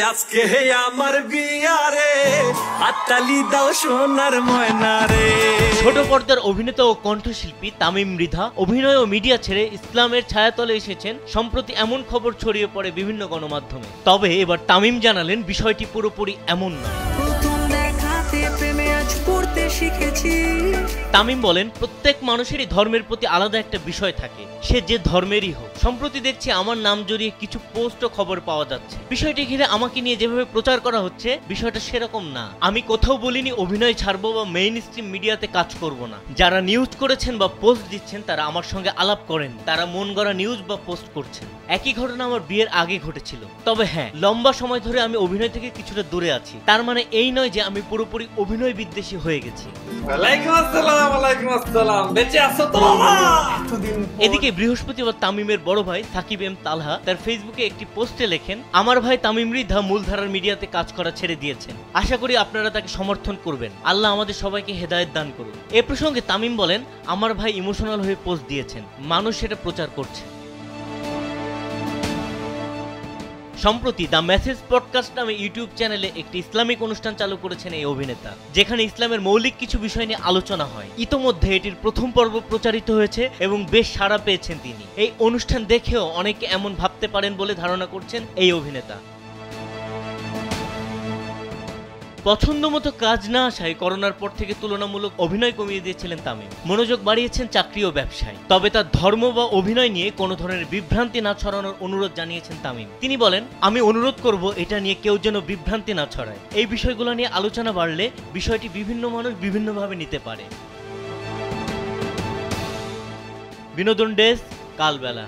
আজকে আমার বিয়ারে হাততালি দাও সোনার ময়না রে। ছোট পর্দার অভিনেতা ও কণ্ঠশিল্পী তামিম মৃধা অভিনয় ও মিডিয়া ছেড়ে ইসলামের ছায়াতলে এসেছেন। সম্প্রতি এমন খবর ছড়িয়ে পড়ে বিভিন্ন গণমাধ্যমে। তবে এবার তামিম জানালেন বিষয়টি পুরোপুরি এমন নয়। তামিম বলেন, প্রত্যেক মানুষেরই ধর্মের প্রতি আলাদা একটা বিষয় থাকে, সে যে ধর্মেরই হোক। সম্প্রতি দেখছি আমার নাম জড়িয়ে কিছু পোস্ট ও খবর পাওয়া যাচ্ছে। বিষয়টি ঘিরে আমাকে নিয়ে যেভাবে প্রচার করা হচ্ছে বিষয়টা সেরকম না। আমি কোথাও বলিনি অভিনয় ছাড়বো বা মেইন স্ট্রিম মিডিয়াতে কাজ করব না। যারা নিউজ করেছেন বা পোস্ট দিচ্ছেন তারা আমার সঙ্গে আলাপ করেন, তারা মন গড়া নিউজ বা পোস্ট করছেন। একই ঘটনা আমার বিয়ের আগে ঘটেছিল। তবে হ্যাঁ, লম্বা সময় ধরে আমি অভিনয় থেকে কিছুটা দূরে আছি। তার মানে এই নয় যে আমি পুরোপুরি অভিনয় বিদ্বেষী হয়ে গেছি। এদিকে বৃহস্পতিবার তামিমের বড় ভাই সাকিব এম তালহা তার ফেসবুকে একটি পোস্টে লেখেন, আমার ভাই তামিম মৃধা মূলধারার মিডিয়াতে কাজ করা ছেড়ে দিয়েছেন। আশা করি আপনারা তাকে সমর্থন করবেন। আল্লাহ আমাদের সবাইকে হেদায়েত দান করুন। এ প্রসঙ্গে তামিম বলেন, আমার ভাই ইমোশনাল হয়ে পোস্ট দিয়েছেন, মানুষ সেটা প্রচার করছে। সম্প্রতি দ্য মেসেজ পডকাস্ট নামে ইউটিউব চ্যানেলে একটি ইসলামিক অনুষ্ঠান চালু করেছেন এই অভিনেতা, যেখানে ইসলামের মৌলিক কিছু বিষয় নিয়ে আলোচনা হয়। ইতোমধ্যে এটির প্রথম পর্ব প্রচারিত হয়েছে এবং বেশ সাড়া পেয়েছেন তিনি। এই অনুষ্ঠান দেখেও অনেকে এমন ভাবতে পারেন বলে ধারণা করছেন এই অভিনেতা। পছন্দ মতো কাজ না আসায় করোনার পর থেকে তুলনামূলক অভিনয় কমিয়ে দিয়েছিলেন তামিম। মনোযোগ বাড়িয়েছেন চাকরি ও ব্যবসায়। তবে তার ধর্ম বা অভিনয় নিয়ে কোনো ধরনের বিভ্রান্তি না ছড়ানোর অনুরোধ জানিয়েছেন তামিম। তিনি বলেন, আমি অনুরোধ করব এটা নিয়ে কেউ যেন বিভ্রান্তি না ছড়ায়। এই বিষয়গুলো নিয়ে আলোচনা বাড়লে বিষয়টি বিভিন্ন মানুষ বিভিন্নভাবে নিতে পারে। বিনোদন ডেস্ক, কালবেলা।